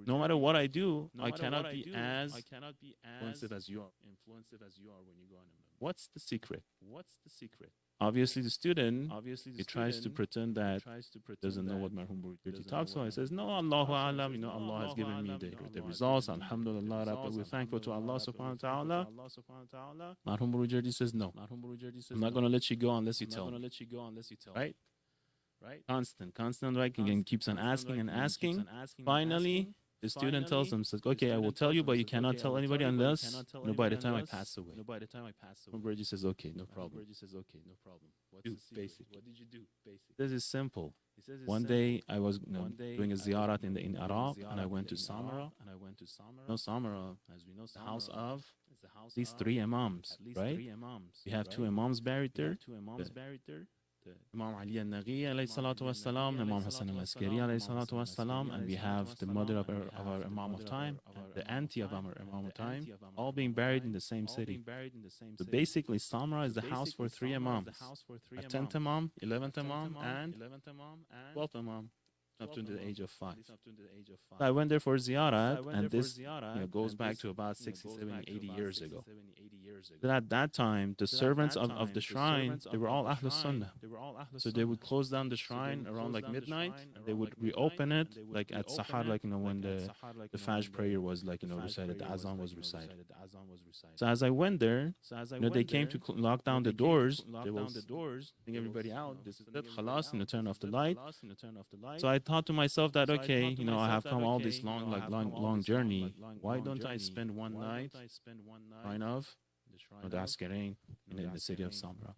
C: no matter what I do, I cannot be as influensive as you are when you go on a member. What's the secret? Obviously, the student, he tries to pretend that doesn't know what Marhum Burujerdi talks about. He says, no, Allahu Alam, Allah has given me the results. Alhamdulillah, Rabbi, we're thankful to Allah subhanahu wa ta'ala. Marhum Burujerdi says, no, I'm not going to let you go unless you tell me. Right? Constant, right? Again, keeps on asking and asking. Finally, the student tells him, says, okay, I will tell you, but you cannot tell anybody unless, by the time I pass away. Burujerdi says, okay, no problem. What did you do? This is simple. One day I was doing a ziyarat in Iraq, and I went to Samara. Samara, as we know, the house of these 3 imams, right? We have 2 imams buried there. Imam Ali al-Naghi alayhi salatu wassalam, Imam Hassan al-Askari alayhi salatu wassalam, and we have the mother of our Imam of time and the auntie of our Imam of time, all being buried in the same city. So basically, Samra is the house for three Imams: a 10th Imam, 11th Imam, and 12th Imam, up to the age of 5. So I went there for ziyarat, and this goes back to about 60, 70, 80 years ago. But at that time, the servants of the shrine, they were all Ahlus Sunnah. So they would close down the shrine around like midnight, and they would reopen it like at Sahar, like, when the Fajr prayer was recited, the Azan was recited. So as I went there, they came to lock down the doors. They was bring everybody out. This is it, khalas, turn off the light. So I thought to myself that, okay, I have come all this long journey. Why don't I spend one night shrine of the Askarain in the city of Samra?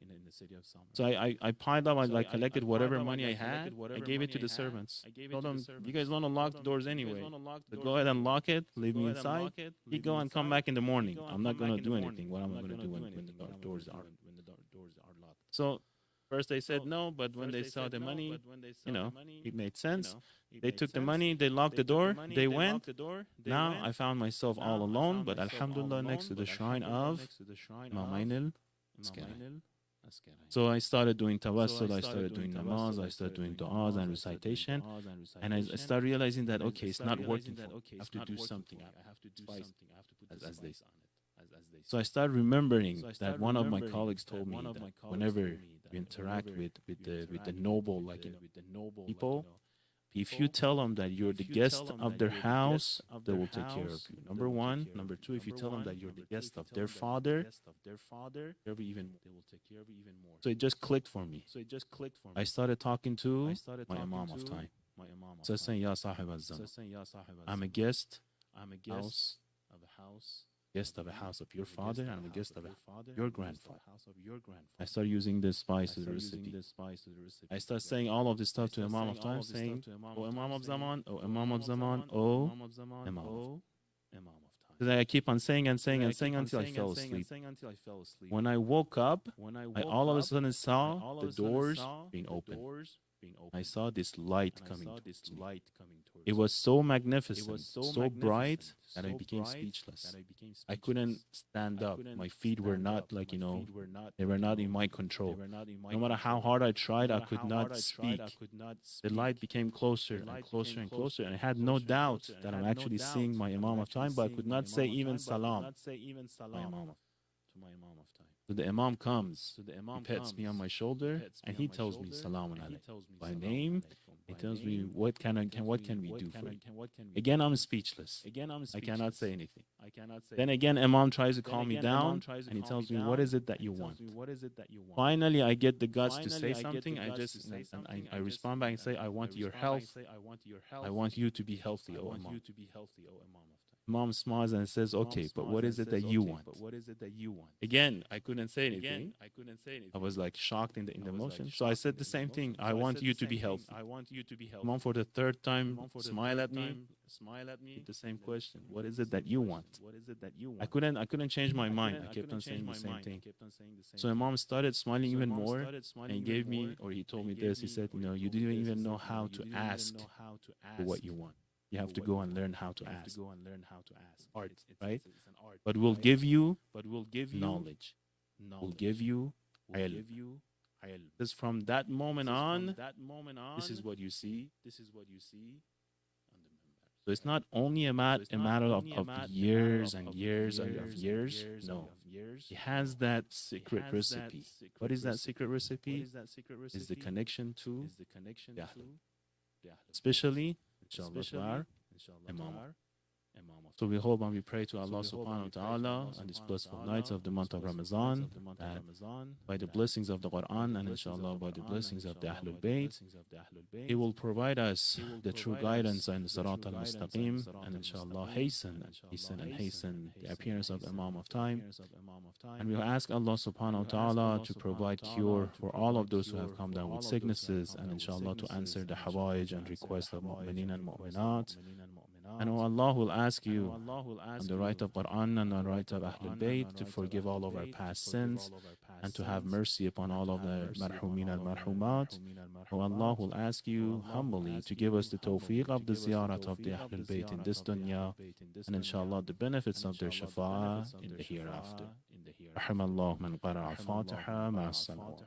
C: So I piled up, I collected whatever money I had, I gave it to the servants. Told them, you guys want to lock the doors anyway, so go ahead and lock it, leave me inside. You go and come back in the morning. I'm not going to do anything. What am I going to do when the doors are locked? So first they said no, but when they saw the money, it made sense. They took the money, they locked the door, they went. Now I found myself all alone, but alhamdulillah, next to the shrine of Imam al-Askari. So I started doing tawassul, I started doing namaz, I started doing du'as and recitation. And I started realizing that, okay, it's not working for me. I have to do something. I have to spice, as they say. So I started remembering that one of my colleagues told me that whenever you interact with the noble, people, if you tell them that you're the guest of their house, they will take care of you. Number one. Number two, if you tell them that you're the guest of their father, they will take care of you even more. So it just clicked for me. I started talking to my Imam of time. So I was saying, Ya Sahib al-Zaman, I'm a guest of a house. Guest of a house of your father, and I'm a guest of your grandfather. I started using this spice as a recipe. I started saying all of this stuff to Imam of time, saying, "Oh Imam of Zaman, oh Imam of Zaman, oh Imam of time." Because I keep on saying and saying and saying until I fell asleep. When I woke up, I all of a sudden saw the doors being opened. I saw this light coming towards me. It was so magnificent, so bright, that I became speechless. I couldn't stand up. My feet were not they were not in my control. No matter how hard I tried, I could not speak. The light became closer and closer and closer, and I had no doubt that I'm actually seeing my Imam of time, but I could not say even salam to my Imam of time. So the Imam comes, he pets me on my shoulder, and he tells me Salamun Alaykum by name. He tells me what can we do for you. Again, I'm speechless. I cannot say anything. Then again, Imam tries to calm me down, and he tells me, what is it that you want? Finally, I get the guts to say something. I respond back and say, I want your health. I want you to be healthy, O Imam. Mom smiles and says, okay, but what is it that you want? Again, I couldn't say anything. I was shocked in the emotion. So I said the same thing. I want you to be healthy. Mom, for the third time, smile at me. With the same question. What is it that you want? I couldn't change my mind. I kept on saying the same thing. So my mom started smiling even more, and he gave me, or he told me this. He said, you didn't even know how to ask for what you want. You have to go and learn how to ask. Art, right? But we'll give you knowledge. We'll give you ilm. Because from that moment on, this is what you see. So it's not only a matter of years and years of years. No. It has that secret recipe. What is that secret recipe? Is the connection to the Ahl. Especially, inshallah, Imam. So we hope and we pray to Allah subhanahu wa ta'ala on these blissful nights of the month of Ramadan, that by the blessings of the Quran and inshallah by the blessings of the Ahlul Bayt, He will provide us the true guidance and the Sirat al-Mustaqim, and inshallah hasten the appearance of Imam of time. And we will ask Allah subhanahu wa ta'ala to provide cure for all of those who have come down with sicknesses, and inshallah to answer the hawaij and requests of mu'mineen and mu'minat. And Allah will ask you on the right of Quran and on the right of Ahlul Bayt to forgive all of our past sins and to have mercy upon all of the marhumin al marhumat. Oh Allah will ask you humbly to give us the tawfiq of the ziyarat of the Ahlul Bayt in this dunya, and inshallah the benefits of their shafa'ah in the hereafter. رحم الله من قرأ فاتحة مع الصلوات.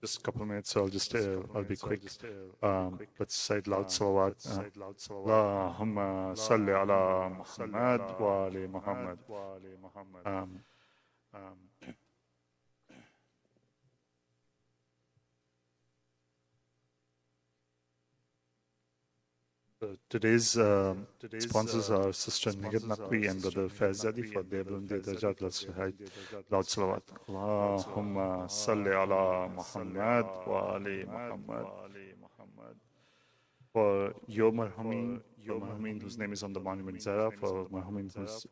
B: Just a couple of minutes, so I'll be quick. Let's say loud salawat. Allahumma salli ala Muhammad wa ali Muhammad. Today's sponsors are Sister Nigat Naqvi and Brother Faizzadi for their Bundi Dajat. Let's say loud salawat. Allahumma salli ala Muhammad wa ali Muhammad. For your marhumin whose name is on the monument Zara, for marhumin whose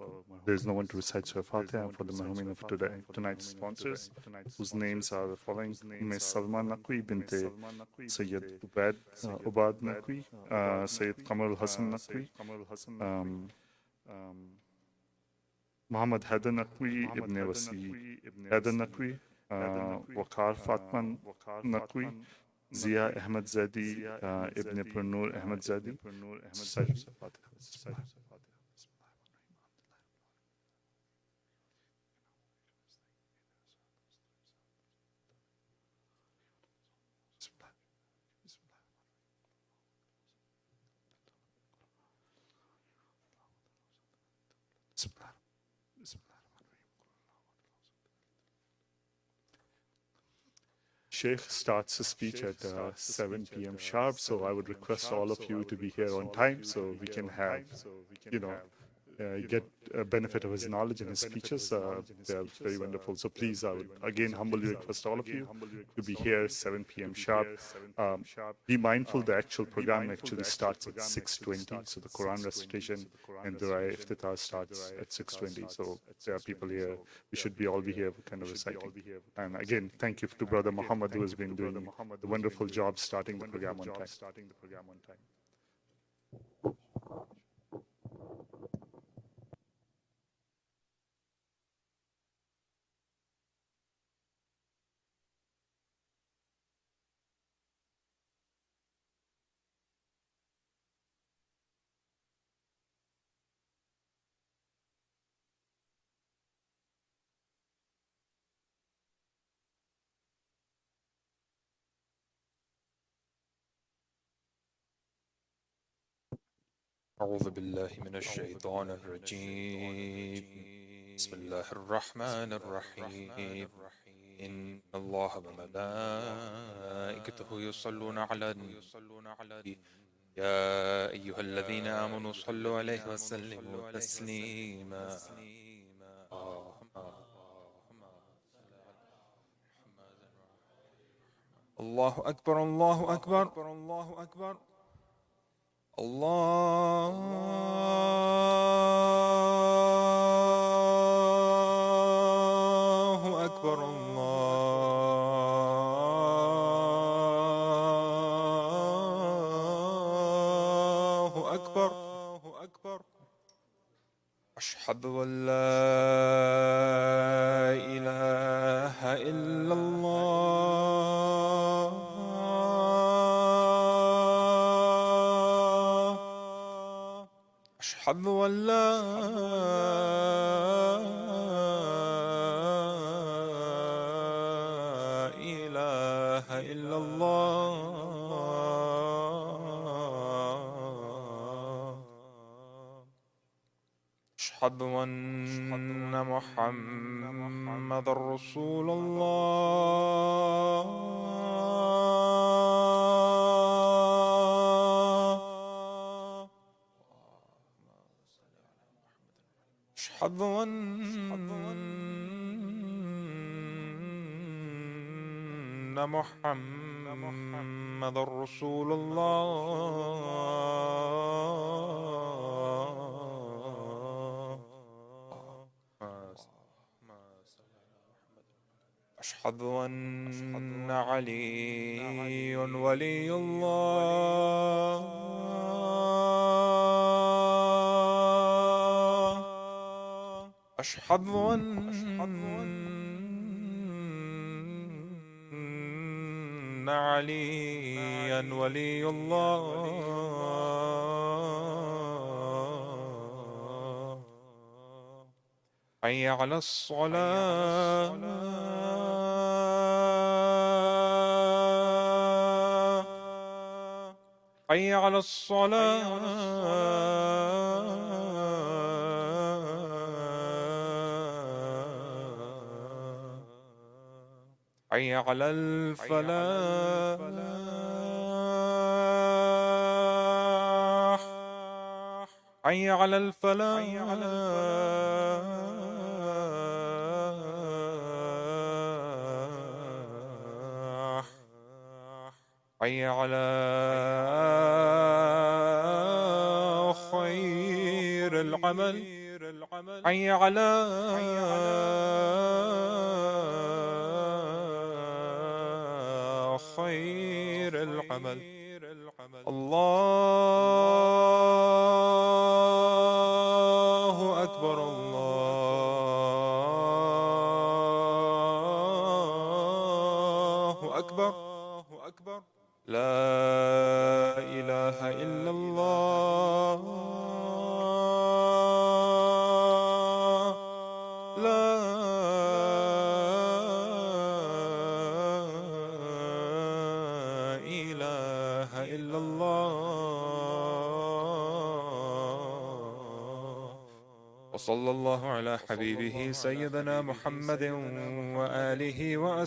B: there's no one to recite Surah Fatiha, and for the marhumin of tonight's sponsors, whose names are the following: Miss Salman Naqvi binte Sayyid Ubad Naqvi, Sayyid Kamal Hassan Naqvi, Muhammad Haider Naqvi ibn Wasi Haider Naqvi, Waqar Fatman Naqvi, Zia Ahmed Zadi ibn Purnur Ahmed Zadi. Sheikh starts his speech at 7 p.m. sharp, so I would request all of you to be here on time so we can have, get a benefit of his knowledge and his speeches. They are very wonderful. So please, I would again humbly request all of you to be here 7 p.m. sharp. Be mindful the actual program actually starts at 6:20. So the Quran recitation and the Raya Iftitah starts at 6:20. So there are people here. We should all be here kind of reciting. And again, thank you to Brother Muhammad who has been doing a wonderful job starting the program on time.
D: أعوذ بالله من الشيطان الرجيم بسم الله الرحمن الرحيم إن الله وملائكته يصلون على النبي يا أيها الذين آمنوا صلوا عليه وسلموا تسليما الله أكبر الله أكبر الله أكبر الله أكبر الله أكبر أشهد أن لا إله إلا الله أشهد أن لا إله إلا الله أشهد أن محمد رسول الله أشهد أن محمد رسول الله. أشهد أن علي ولي الله. أشهد أن عليا ولي الله. حي على الصلاة. حي على الصلاة. حي على الفلاح. حي على الفلاح. حي على خير العمل. حي على خير العمل. الله أكبر. الله أكبر. لا إله إلا الله. لا إله إلا الله. وصلى الله على حبيبه سيدنا محمد وآله وأصحابه